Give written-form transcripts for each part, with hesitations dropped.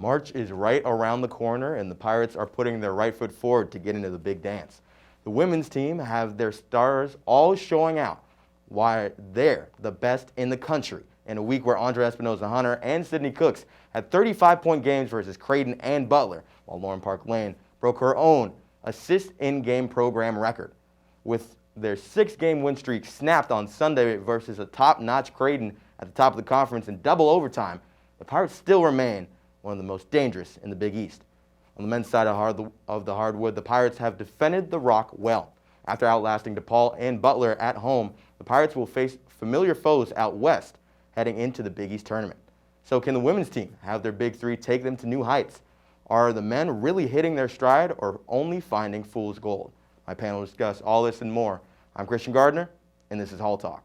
March is right around the corner, and the Pirates are putting their right foot forward to get into the big dance. The women's team have their stars all showing out why they're the best in the country in a week where Andrea Espinoza-Hunter and Sydney Cooks had 35-point games versus Creighton and Butler, while Lauren Park Lane broke her own assist-in-game program record. With their 6-game win streak snapped on Sunday versus a top-notch Creighton at the top of the conference in double overtime, the Pirates still remain one of the most dangerous in the Big East. On the men's side of the hardwood, the Pirates have defended the rock well. After outlasting DePaul and Butler at home, the Pirates will face familiar foes out west heading into the Big East tournament. So can the women's team have their big three take them to new heights? Are the men really hitting their stride or only finding fool's gold? My panel will discuss all this and more. I'm Christian Gardner, and this is Hall Talk.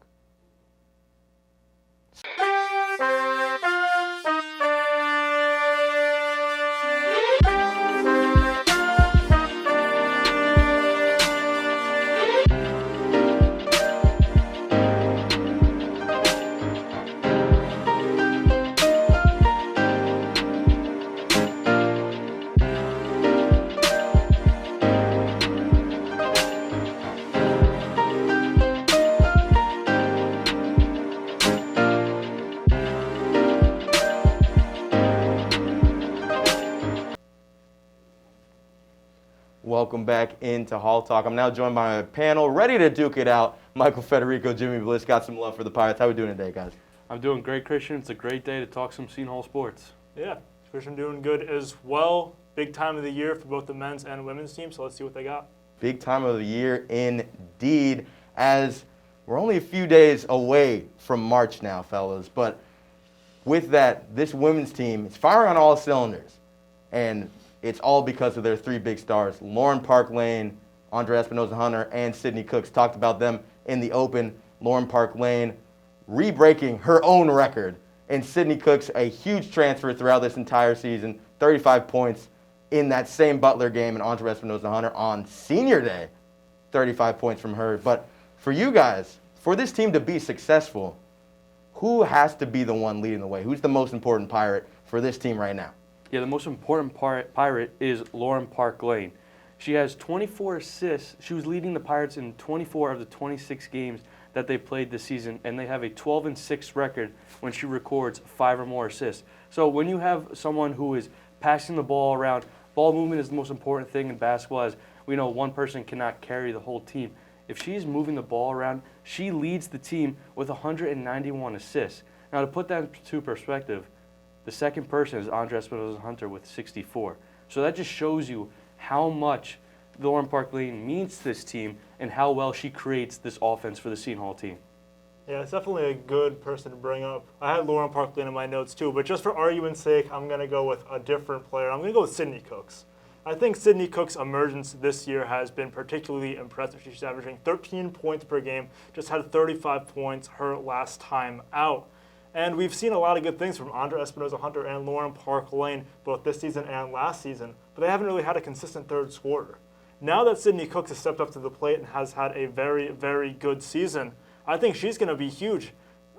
Welcome back into Hall Talk. I'm now joined by my panel, ready to duke it out. Michael, Federico, Jimmy, Bliss, got some love for the Pirates. How are we doing today, guys? I'm doing great, Christian. It's a great day to talk some Seton Hall sports. Yeah, Christian doing good as well. Big time of the year for both the men's and women's teams, so let's see what they got. Big time of the year indeed, as we're only a few days away from March now, fellas. But with that, this women's team is firing on all cylinders. And it's all because of their three big stars, Lauren Park Lane, Andrea Espinoza-Hunter, and Sydney Cooks. Talked about them in the open. Lauren Park Lane re-breaking her own record, and Sydney Cooks, a huge transfer throughout this entire season, 35 points in that same Butler game, and Andrea Espinoza-Hunter on senior day, 35 points from her. But for you guys, for this team to be successful, who has to be the one leading the way? Who's the most important Pirate for this team right now? Yeah, the most important Pirate is Lauren Park Lane. She has 24 assists. She was leading the Pirates in 24 of the 26 games that they played this season, and they have a 12-6 record when she records 5 or more assists. So when you have someone who is passing the ball around, ball movement is the most important thing in basketball, as we know one person cannot carry the whole team. If she's moving the ball around, she leads the team with 191 assists. Now, to put that into perspective, the second person is Andrea Espinoza-Hunter with 64. So that just shows you how much Lauren Park Lane means to this team and how well she creates this offense for the Seton Hall team. Yeah, it's definitely a good person to bring up. I had Lauren Park Lane in my notes too, but just for argument's sake, I'm going to go with a different player. I'm going to go with Sydney Cooks. I think Sydney Cooks' emergence this year has been particularly impressive. She's averaging 13 points per game, just had 35 points her last time out. And we've seen a lot of good things from Andrea Espinoza-Hunter and Lauren Park Lane, both this season and last season, but they haven't really had a consistent third scorer. Now that Sydney Cooks has stepped up to the plate and has had a very, very good season, I think she's going to be huge.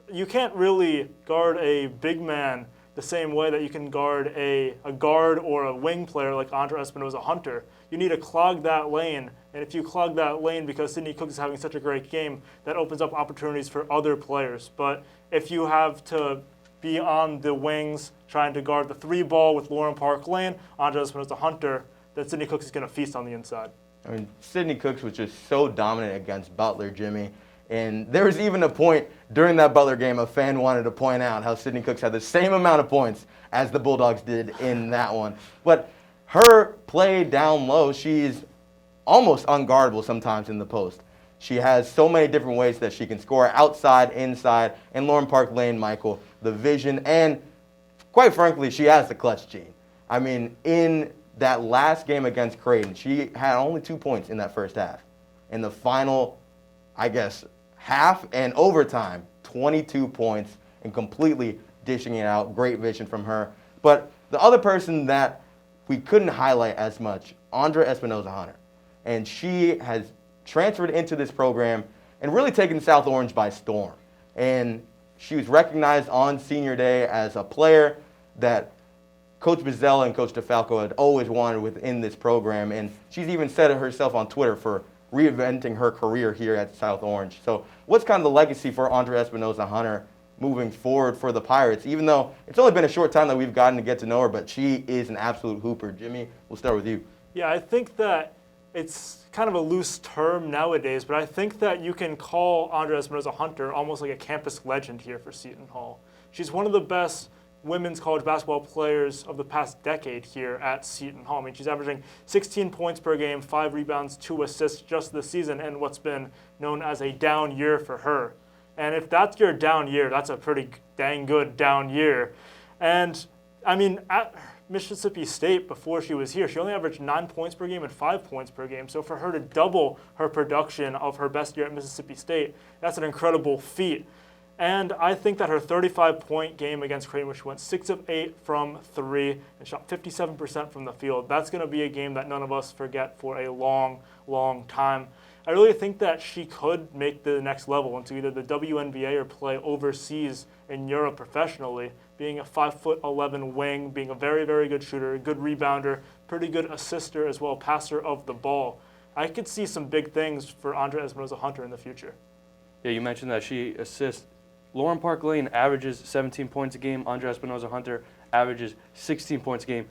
You can't really guard a big man the same way that you can guard a guard or a wing player like Andrea Espinoza-Hunter. You need to clog that lane, and if you clog that lane because Sydney Cooks is having such a great game, that opens up opportunities for other players. But if you have to be on the wings trying to guard the 3-ball with Lauren Park Lane, Andrea Espinoza-Hunter, then Sydney Cooks is going to feast on the inside. I mean, Sydney Cooks was just so dominant against Butler, Jimmy. And there was even a point during that Butler game, a fan wanted to point out how Sydney Cooks had the same amount of points as the Bulldogs did in that one. But her play down low, she's almost unguardable sometimes in the post. She has so many different ways that she can score outside, inside, and Lauren Park Lane, Michael, the vision, and quite frankly, she has the clutch gene. I mean, in that last game against Creighton, she had only 2 points in that first half. In the final, I guess, half and overtime, 22 points and completely dishing it out. Great vision from her. But the other person that we couldn't highlight as much, Andrea Espinoza-Hunter. And she has transferred into this program and really taken South Orange by storm. And she was recognized on senior day as a player that Coach Bozzella and Coach DeFalco had always wanted within this program, and she's even said it herself on Twitter for reinventing her career here at South Orange. So what's kind of the legacy for Andrea Espinoza-Hunter moving forward for the Pirates, even though it's only been a short time that we've gotten to get to know her, but she is an absolute hooper. Jimmy, we'll start with you. Yeah, I think that it's kind of a loose term nowadays, but I think that you can call Andrea Espinoza-Hunter almost like a campus legend here for Seton Hall. She's one of the best women's college basketball players of the past decade here at Seton Hall. I mean, she's averaging 16 points per game, 5 rebounds, 2 assists just this season, and what's been known as a down year for her. And if that's your down year, that's a pretty dang good down year. And, I mean, at Mississippi State before she was here, she only averaged 9 points per game and 5 points per game. So for her to double her production of her best year at Mississippi State, that's an incredible feat. And I think that her 35-point game against Creighton, which went 6 of 8 from 3 and shot 57% from the field, that's going to be a game that none of us forget for a long, long time. I really think that she could make the next level into either the WNBA or play overseas in Europe professionally, being a 5'11" wing, being a very, very good shooter, a good rebounder, pretty good assister as well, passer of the ball. I could see some big things for Andrea Espinoza-Hunter in the future. Yeah, you mentioned that she assists. Lauren Park Lane averages 17 points a game. Andrea Espinoza-Hunter averages 16 points a game.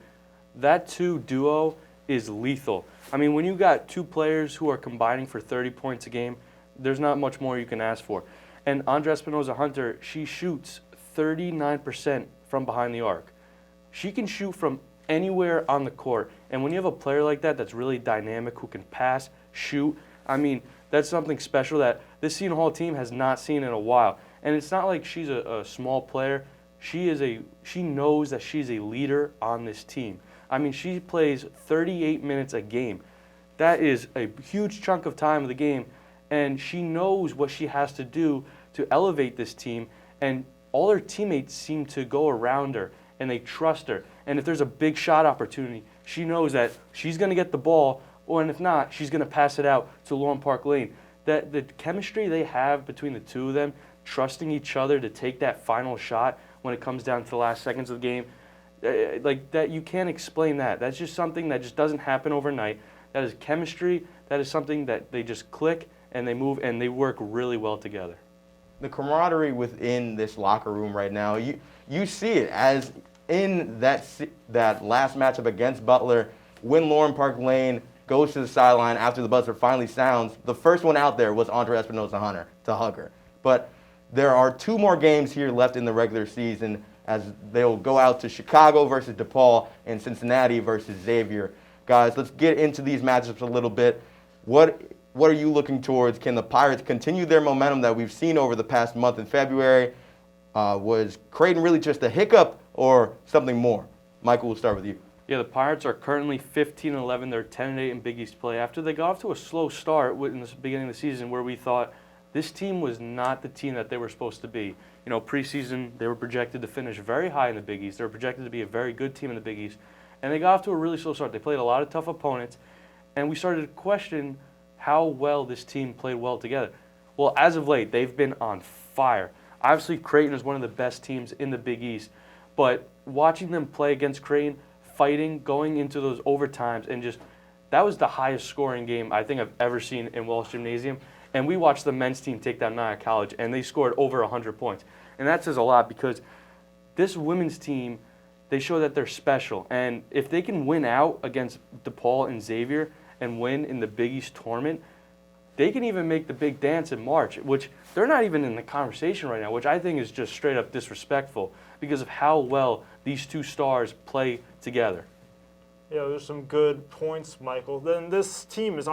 That two duo is lethal. I mean, when you got two players who are combining for 30 points a game, there's not much more you can ask for. And Andrea Espinoza-Hunter, she shoots 39% from behind the arc. She can shoot from anywhere on the court. And when you have a player like that that's really dynamic, who can pass, shoot, I mean, that's something special that this Seton Hall team has not seen in a while. And it's not like she's a small player. She knows that she's a leader on this team. I mean, she plays 38 minutes a game. That is a huge chunk of time of the game, and she knows what she has to do to elevate this team, and all her teammates seem to go around her, and they trust her. And if there's a big shot opportunity, she knows that she's going to get the ball, and if not, she's going to pass it out to Lauren Park Lane. That the chemistry they have between the two of them, trusting each other to take that final shot when it comes down to the last seconds of the game, like that, you can't explain that. That's just something that just doesn't happen overnight. That is chemistry. That is something that they just click and they move and they work really well together. The camaraderie within this locker room right now, you see it as in that last matchup against Butler, when Lauren Park Lane goes to the sideline after the buzzer finally sounds, the first one out there was Andrea Espinoza-Hunter to hug her. But there are 2 more games here left in the regular season, as they'll go out to Chicago versus DePaul and Cincinnati versus Xavier. Guys, let's get into these matchups a little bit. What are you looking towards? Can the Pirates continue their momentum that we've seen over the past month in February? Was Creighton really just a hiccup or something more? Michael, we'll start with you. Yeah, the Pirates are currently 15-11. They're 10-8 in Big East play. After they got off to a slow start in the beginning of the season, where we thought this team was not the team that they were supposed to be. You know, preseason, they were projected to finish very high in the Big East. They were projected to be a very good team in the Big East. And they got off to a really slow start. They played a lot of tough opponents. And we started to question how well this team played well together. Well, as of late, they've been on fire. Obviously, Creighton is one of the best teams in the Big East. But watching them play against Creighton, fighting, going into those overtimes, and just, that was the highest scoring game I think I've ever seen in Walsh Gymnasium. And we watched the men's team take down Nia College, and they scored over 100 points. And that says a lot, because this women's team, they show that they're special. And if they can win out against DePaul and Xavier and win in the Big East tournament, they can even make the big dance in March, which they're not even in the conversation right now, which I think is just straight up disrespectful because of how well these two stars play together. Yeah, there's some good points, Michael. Then this team is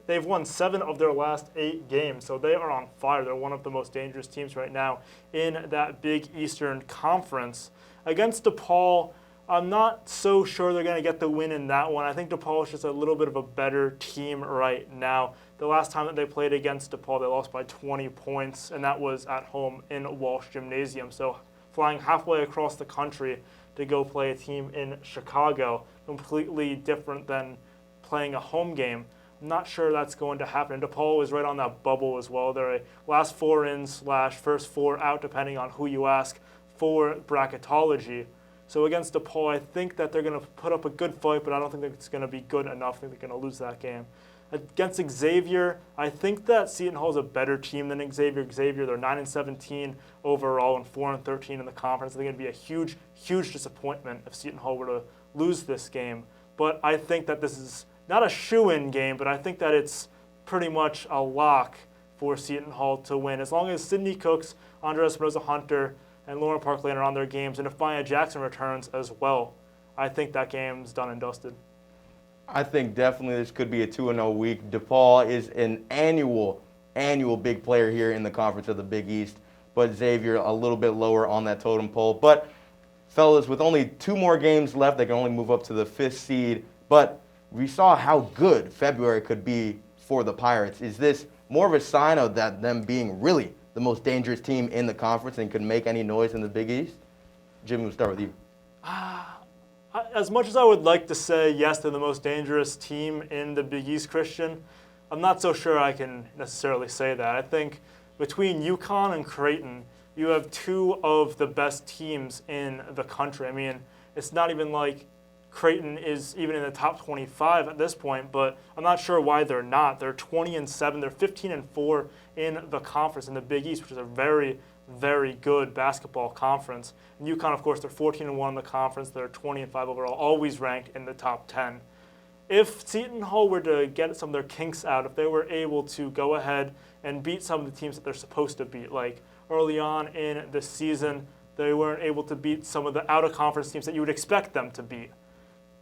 they've won 7 of their last 8 games, so they are on fire. They're one of the most dangerous teams right now in that Big Eastern Conference. Against DePaul, I'm not so sure they're going to get the win in that one. I think DePaul is just a little bit of a better team right now. The last time that they played against DePaul, they lost by 20 points, and that was at home in Walsh Gymnasium. So flying halfway across the country to go play a team in Chicago, completely different than playing a home game. I'm not sure that's going to happen. DePaul is right on that bubble as well. They're a last 4 in / first 4 out, depending on who you ask, for bracketology. So against DePaul, I think that they're going to put up a good fight, but I don't think that it's going to be good enough. I think they're going to lose that game. Against Xavier, I think that Seton Hall is a better team than Xavier. Xavier, they're 9-17 overall and 4-13 in the conference. I think it'd be a huge, huge disappointment if Seton Hall were to lose this game. But I think that this is not a shoo-in game, but I think that it's pretty much a lock for Seton Hall to win. As long as Sydney Cooks, Andrea Espinoza-Hunter, and Lauren Park Lane are on their games, and if Maya Jackson returns as well, I think that game's done and dusted. I think definitely this could be a 2-0 week. DePaul is an annual big player here in the Conference of the Big East, but Xavier a little bit lower on that totem pole. But fellas, with only 2 more games left, they can only move up to the 5th seed. But we saw how good February could be for the Pirates. Is this more of a sign of that them being really the most dangerous team in the conference and could make any noise in the Big East? Jimmy, we'll start with you. As much as I would like to say, yes, they're the most dangerous team in the Big East, Christian, I'm not so sure I can necessarily say that. I think between UConn and Creighton, you have 2 of the best teams in the country. I mean, it's not even like Creighton is even in the top 25 at this point, but I'm not sure why they're not. They're 20-7. They're 15-4 in the conference in the Big East, which is a very, very good basketball conference. And UConn, of course, they're 14-1 in the conference. They're 20-5 overall, always ranked in the top 10. If Seton Hall were to get some of their kinks out, if they were able to go ahead and beat some of the teams that they're supposed to beat, like early on in the season, they weren't able to beat some of the out-of-conference teams that you would expect them to beat.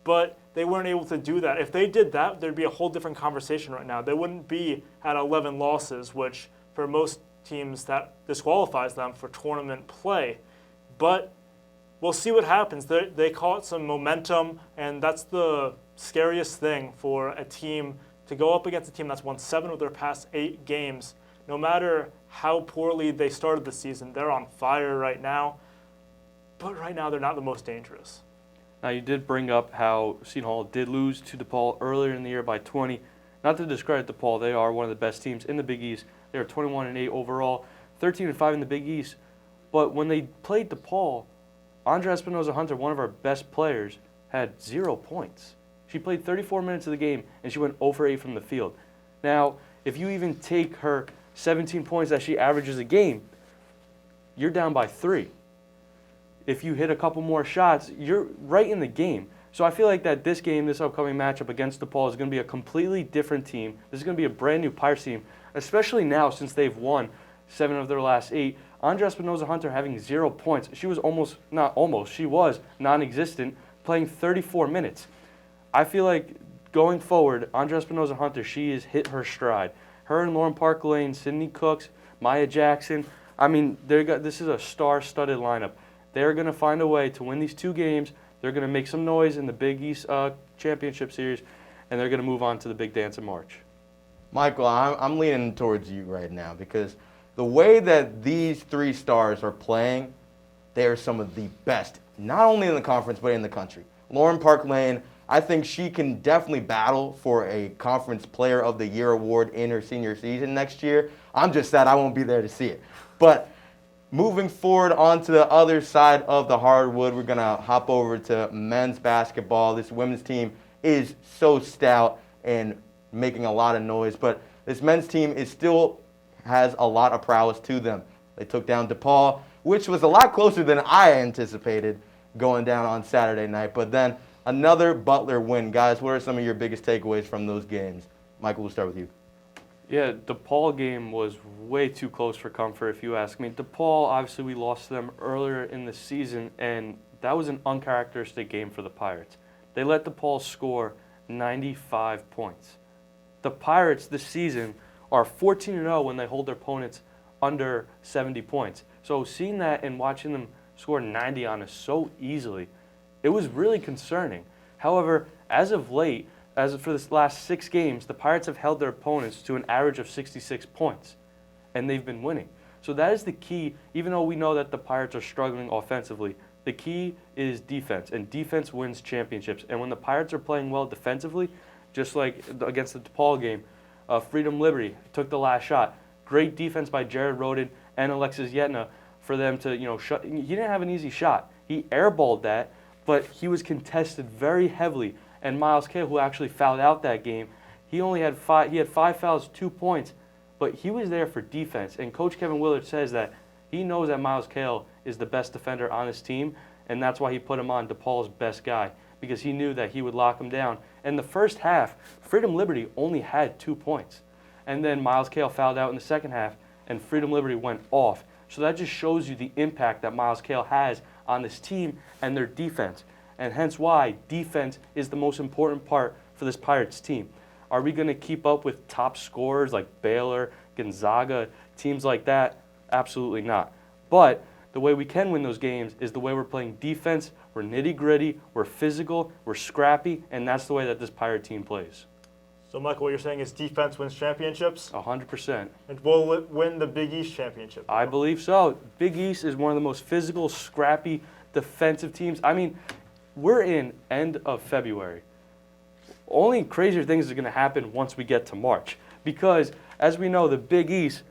But they weren't able to do that. If they did that, there'd be a whole different conversation right now. They wouldn't be at 11 losses, which for most teams that disqualifies them for tournament play. But we'll see what happens. They caught some momentum, and that's the scariest thing for a team to go up against a team that's won 7 of their past 8 games. No matter how poorly they started the season, they're on fire right now. But right now, they're not the most dangerous. Now, you did bring up how Seton Hall did lose to DePaul earlier in the year by 20. Not to discredit DePaul, they are one of the best teams in the Big East. They are 21-8 overall, 13-5 in the Big East. But when they played DePaul, Andrea Espinoza-Hunter, one of our best players, had 0 points. She played 34 minutes of the game, and she went 0 for 8 from the field. Now, if you even take her 17 points that she averages a game, you're down by 3. If you hit a couple more shots, you're right in the game. So I feel like that this game, this upcoming matchup against DePaul is going to be a completely different team. This is going to be a brand new Pirates team, especially now since they've won 7 of their last 8. Andrea Espinoza-Hunter having 0 points. She was she was non-existent, playing 34 minutes. I feel like going forward, Andrea Espinoza-Hunter, she has hit her stride. Her and Lauren Park Lane, Sydney Cooks, Maya Jackson, I mean, this is a star-studded lineup. They're going to find a way to win these 2 games. They're going to make some noise in the Big East Championship Series, and they're going to move on to the big dance in March. Michael, I'm leaning towards you right now because the way that these 3 stars are playing, they are some of the best, not only in the conference, but in the country. Lauren Park Lane, I think she can definitely battle for a Conference Player of the Year award in her senior season next year. I'm just sad I won't be there to see it. But moving forward onto the other side of the hardwood, we're going to hop over to men's basketball. This women's team is so stout and making a lot of noise, but this men's team still has a lot of prowess to them. They took down DePaul, which was a lot closer than I anticipated going down on Saturday night. But then another Butler win. Guys, what are some of your biggest takeaways from those games? Michael, we'll start with you. Yeah, DePaul game was way too close for comfort, if you ask me. DePaul, obviously, we lost to them earlier in the season, and that was an uncharacteristic game for the Pirates. They let DePaul score 95 points. The Pirates this season are 14-0 when they hold their opponents under 70 points. So seeing that and watching them score 90 on us so easily, it was really concerning. However, as of late, for this last 6 games, the Pirates have held their opponents to an average of 66 points, and they've been winning. So that is the key. Even though we know that the Pirates are struggling offensively, the key is defense, and defense wins championships. And when the Pirates are playing well defensively, just like against the DePaul game, Freedom Liberty took the last shot. Great defense by Jared Roden and Alexis Yetna for them to, shut. He didn't have an easy shot. He airballed that, but he was contested very heavily. And Miles Cale, who actually fouled out that game, he had 5 fouls, 2 points, but he was there for defense. And Coach Kevin Willard says that he knows that Miles Cale is the best defender on his team, and that's why he put him on DePaul's best guy, because he knew that he would lock him down. And the first half, Freedom Liberty only had 2 points. And then Miles Cale fouled out in the second half, and Freedom Liberty went off. So that just shows you the impact that Miles Cale has on this team and their defense. And hence why defense is the most important part for this Pirates team. Are we going to keep up with top scorers like Baylor, Gonzaga, teams like that? Absolutely not. But the way we can win those games is the way we're playing defense. We're nitty-gritty, we're physical, we're scrappy, and that's the way that this Pirate team plays. So, Michael, what you're saying is defense wins championships? 100%. And will it win the Big East championship? I believe so. Big East is one of the most physical, scrappy, defensive teams. I mean, we're in end of February. Only crazier things are going to happen once we get to March. Because, as we know, the Big East,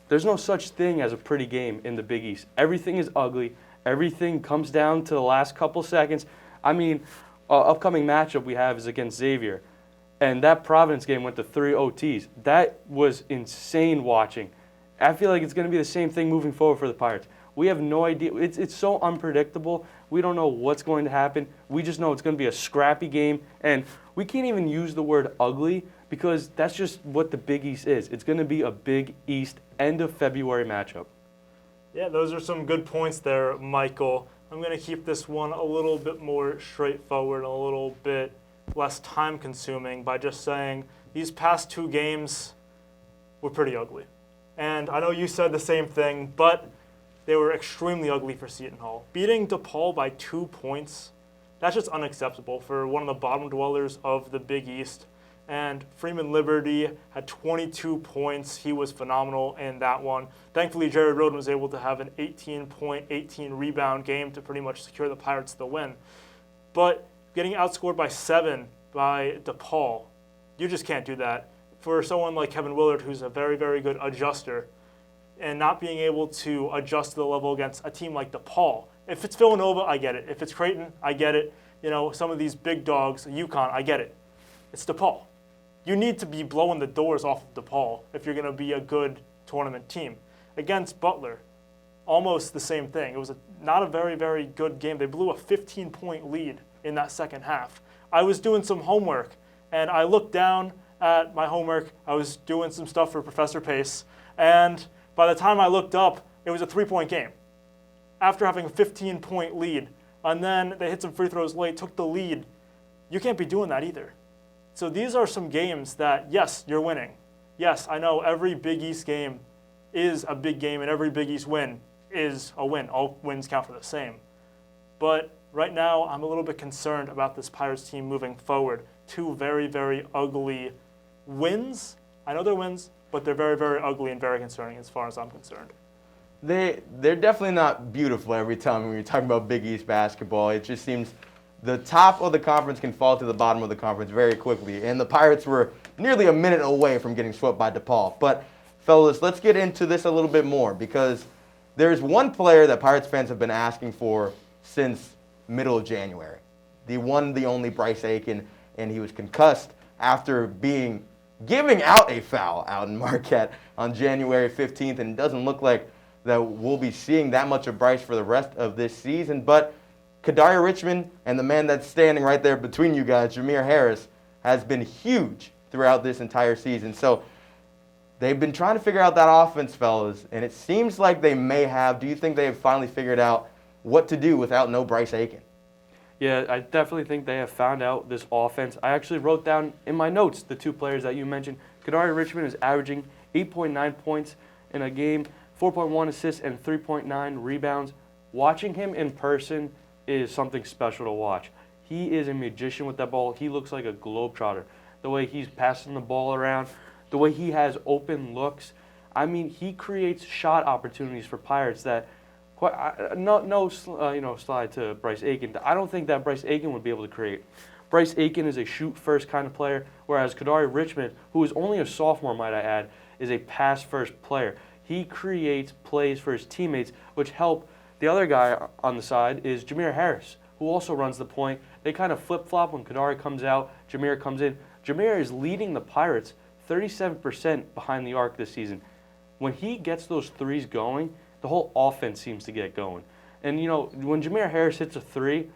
there's no such thing as a pretty game in the Big East. Everything is ugly. Everything comes down to the last couple seconds. I mean, upcoming matchup we have is against Xavier. And that Providence game went to 3 OTs. That was insane watching. I feel like it's going to be the same thing moving forward for the Pirates. We have no idea. It's so unpredictable. We don't know what's going to happen. We just know it's going to be a scrappy game. And we can't even use the word ugly because that's just what the Big East is. It's going to be a Big East end of February matchup. Yeah, those are some good points there, Michael. I'm going to keep this one a little bit more straightforward, a little bit less time-consuming by just saying these past 2 games were pretty ugly. And I know you said the same thing, but they were extremely ugly for Seton Hall. Beating DePaul by 2 points, that's just unacceptable for one of the bottom dwellers of the Big East. And Freeman Liberty had 22 points. He was phenomenal in that one. Thankfully, Jared Rhoden was able to have an 18-point, 18-rebound game to pretty much secure the Pirates the win. But getting outscored by 7 by DePaul, you just can't do that. For someone like Kevin Willard, who's a very, very good adjuster, and not being able to adjust to the level against a team like DePaul. If it's Villanova, I get it. If it's Creighton, I get it. You know, some of these big dogs, UConn, I get it. It's DePaul. You need to be blowing the doors off of DePaul if you're going to be a good tournament team. Against Butler, almost the same thing. It was not a very, very good game. They blew a 15-point lead in that second half. I was doing some homework, and I looked down at my homework. I was doing some stuff for Professor Pace, and by the time I looked up, it was a 3-point game. After having a 15-point lead, and then they hit some free throws late, took the lead. You can't be doing that either. So these are some games that, yes, you're winning. Yes, I know every Big East game is a big game, and every Big East win is a win. All wins count for the same. But right now, I'm a little bit concerned about this Pirates team moving forward. 2 very, very ugly wins. I know they're wins, but they're very, very ugly and very concerning as far as I'm concerned. They're definitely not beautiful every time when you're talking about Big East basketball. It just seems the top of the conference can fall to the bottom of the conference very quickly, and the Pirates were nearly a minute away from getting swept by DePaul. But, fellas, let's get into this a little bit more because there's one player that Pirates fans have been asking for since middle of January. The one, the only Bryce Aiken, and he was concussed after giving out a foul out in Marquette on January 15th, and it doesn't look like that we'll be seeing that much of Bryce for the rest of this season. But Kadaria Richmond and the man that's standing right there between you guys, Jameer Harris, has been huge throughout this entire season. So they've been trying to figure out that offense, fellas, and it seems like they may have. Do you think they have finally figured out what to do without no Bryce Aiken? Yeah, I definitely think they have found out this offense. I actually wrote down in my notes the 2 players that you mentioned. Kadaria Richmond is averaging 8.9 points in a game, 4.1 assists, and 3.9 rebounds. Watching him in person is something special to watch. He is a magician with that ball. He looks like a globetrotter. The way he's passing the ball around, the way he has open looks. I mean, he creates shot opportunities for Pirates that slide to Bryce Aiken. I don't think that Bryce Aiken would be able to create. Bryce Aiken is a shoot-first kind of player, whereas Kadaria Richmond, who is only a sophomore, might I add, is a pass-first player. He creates plays for his teammates, which help. The other guy on the side is Jameer Harris, who also runs the point. They kind of flip-flop when Kadari comes out, Jameer comes in. Jameer is leading the Pirates 37% behind the arc this season. When he gets those threes going, the whole offense seems to get going. And, when Jameer Harris hits a three,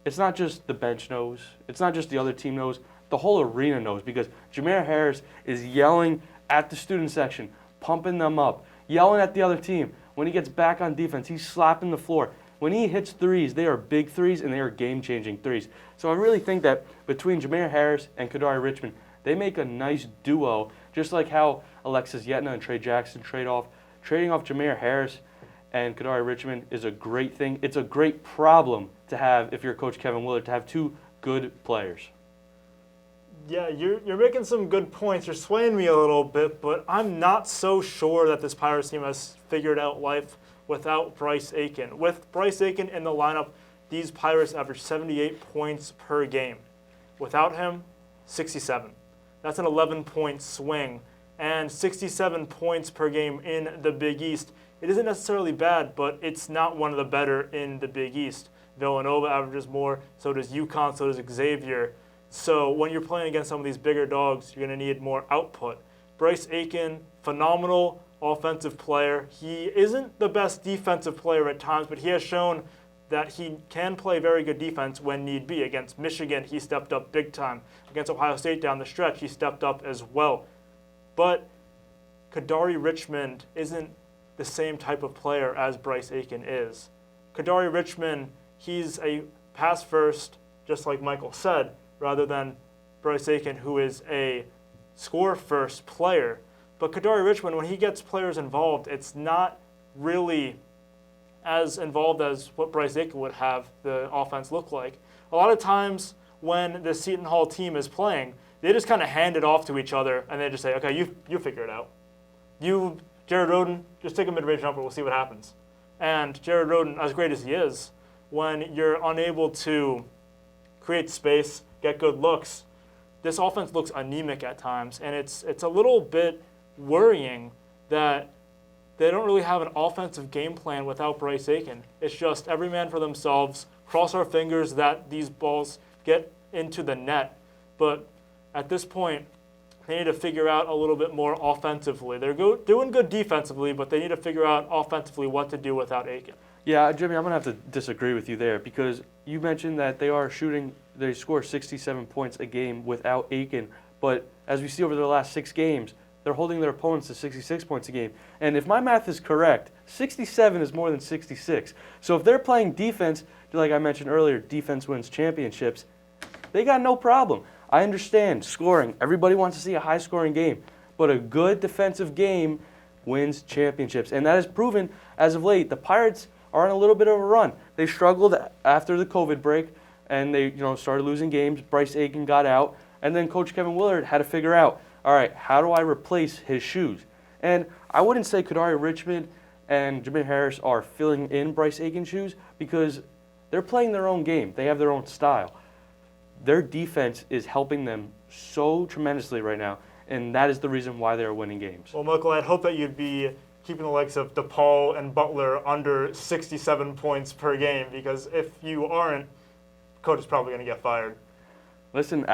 it's not just the bench knows. It's not just the other team knows. The whole arena knows because Jameer Harris is yelling at the student section, pumping them up, yelling at the other team. When he gets back on defense, he's slapping the floor. When he hits threes, they are big threes and they are game-changing threes. So I really think that between Jameer Harris and Kadari Richmond, they make a nice duo, just like how Alexis Yetna and Trey Jackson trade off. Trading off Jameer Harris and Kadari Richmond is a great thing. It's a great problem to have if you're Coach Kevin Willard, to have two good players. Yeah, you're making some good points. You're swaying me a little bit, but I'm not so sure that this Pirates team has figured out life without Bryce Aiken. With Bryce Aiken in the lineup, these Pirates average 78 points per game. Without him, 67. That's an 11-point swing. And 67 points per game in the Big East. It isn't necessarily bad, but it's not one of the better in the Big East. Villanova averages more, so does UConn, so does Xavier. So when you're playing against some of these bigger dogs, you're going to need more output. Bryce Aiken, phenomenal offensive player. He isn't the best defensive player at times, but he has shown that he can play very good defense when need be. Against Michigan, he stepped up big time. Against Ohio State down the stretch, he stepped up as well. But Kadari Richmond isn't the same type of player as Bryce Aiken is. Kadari Richmond, he's a pass first, just like Michael said, rather than Bryce Aiken, who is a score first player. But Kadari Richmond, when he gets players involved, it's not really as involved as what Bryce Aiken would have the offense look like. A lot of times when the Seton Hall team is playing, they just kind of hand it off to each other, and they just say, okay, you figure it out. You, Jared Rhoden, just take a mid-range jumper, we'll see what happens. And Jared Rhoden, as great as he is, when you're unable to create space, get good looks, this offense looks anemic at times, and it's a little bit worrying that they don't really have an offensive game plan without Bryce Aiken. It's just every man for themselves, cross our fingers that these balls get into the net. But at this point, they need to figure out a little bit more offensively. They're doing good defensively, but they need to figure out offensively what to do without Aiken. Yeah, Jimmy, I'm going to have to disagree with you there because you mentioned that they score 67 points a game without Aiken, but as we see over their last 6 games, they're holding their opponents to 66 points a game. And if my math is correct, 67 is more than 66. So if they're playing defense, like I mentioned earlier, defense wins championships, they got no problem. I understand scoring. Everybody wants to see a high-scoring game, but a good defensive game wins championships. And that is proven as of late. The Pirates are on a little bit of a run. They struggled after the COVID break, and they started losing games. Bryce Aiken got out, and then Coach Kevin Willard had to figure out, all right, how do I replace his shoes? And I wouldn't say Kadari Richmond and Jameer Harris are filling in Bryce Aiken's shoes because they're playing their own game. They have their own style. Their defense is helping them so tremendously right now, and that is the reason why they're winning games. Well, Michael, I'd hope that you'd be keeping the likes of DePaul and Butler under 67 points per game because if you aren't, coach is probably going to get fired. Listen,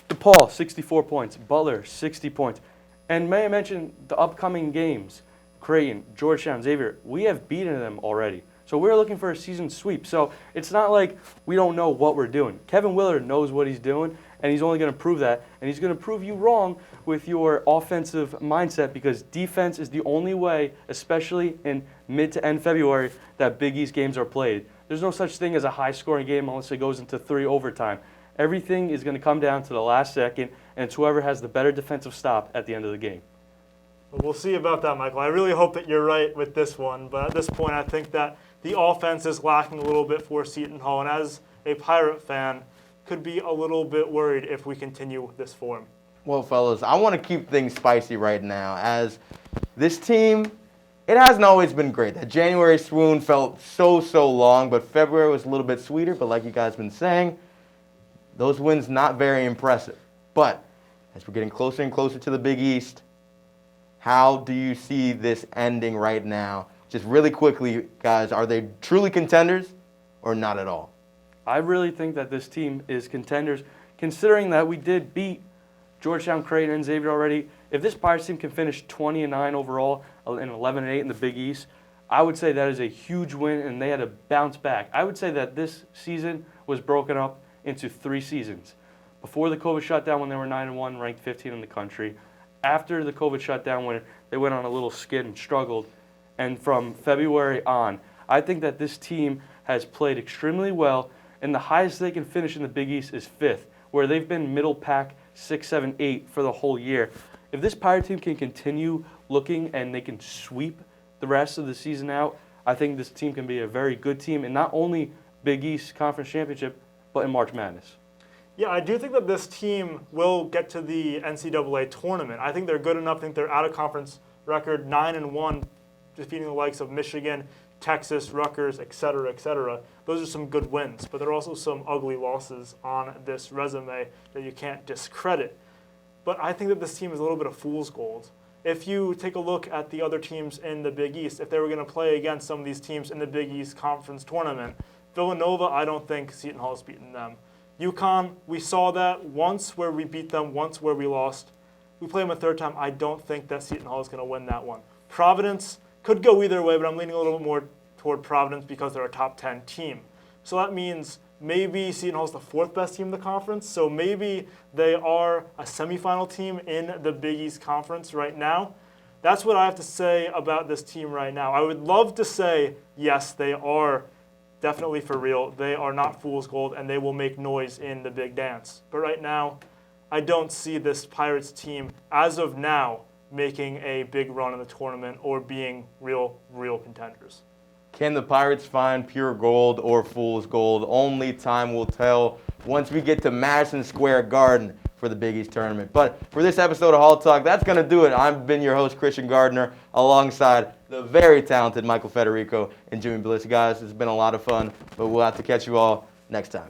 DePaul, 64 points. Butler, 60 points. And may I mention the upcoming games, Creighton, Georgetown, Xavier, we have beaten them already. So we're looking for a season sweep. So it's not like we don't know what we're doing. Kevin Willard knows what he's doing, and he's only going to prove that. And he's going to prove you wrong with your offensive mindset because defense is the only way, especially in mid to end February, that Big East games are played. There's no such thing as a high-scoring game unless it goes into 3 overtime. Everything is going to come down to the last second, and it's whoever has the better defensive stop at the end of the game. We'll see about that, Michael. I really hope that you're right with this one, but at this point I think that the offense is lacking a little bit for Seton Hall, and as a Pirate fan, could be a little bit worried if we continue this form. Well, fellas, I want to keep things spicy right now as this team, it hasn't always been great. That January swoon felt so long, but February was a little bit sweeter, but like you guys have been saying, those wins not very impressive. But as we're getting closer and closer to the Big East, how do you see this ending right now? Just really quickly, guys, are they truly contenders or not at all? I really think that this team is contenders, considering that we did beat Georgetown, Creighton, and Xavier already. If this Pirates team can finish 20-9 overall and 11-8 in the Big East, I would say that is a huge win, and they had to bounce back. I would say that this season was broken up into 3 seasons. Before the COVID shutdown, when they were 9-1, ranked 15 in the country. After the COVID shutdown, when they went on a little skid and struggled, and from February on, I think that this team has played extremely well, and the highest they can finish in the Big East is 5th, where they've been middle pack 6, 7, 8 for the whole year. If this Pirate team can continue looking and they can sweep the rest of the season out, I think this team can be a very good team, and not only Big East Conference Championship, but in March Madness. Yeah, I do think that this team will get to the NCAA tournament. I think they're good enough. I think they're out of conference record 9-1, defeating the likes of Michigan, Texas, Rutgers, et cetera, et cetera. Those are some good wins, but there are also some ugly losses on this resume that you can't discredit. But I think that this team is a little bit of fool's gold. If you take a look at the other teams in the Big East, if they were going to play against some of these teams in the Big East Conference Tournament, Villanova, I don't think Seton Hall has beaten them. UConn, we saw that once where we beat them, once where we lost. We play them a third time. I don't think that Seton Hall is going to win that one. Providence could go either way, but I'm leaning a little bit more toward Providence because they're a top 10 team. So that means maybe Seton Hall is the 4th best team in the conference. So maybe they are a semifinal team in the Big East Conference right now. That's what I have to say about this team right now. I would love to say, yes, they are definitely for real. They are not fool's gold, and they will make noise in the big dance. But right now, I don't see this Pirates team, as of now, making a big run in the tournament or being real contenders. Can the Pirates find pure gold or fool's gold? Only time will tell once we get to Madison Square Garden for the Big East Tournament. But for this episode of Hall Talk, that's going to do it. I've been your host, Christian Gardner, alongside the very talented Michael Federico and Jimmy Bliss. Guys, it's been a lot of fun, but we'll have to catch you all next time.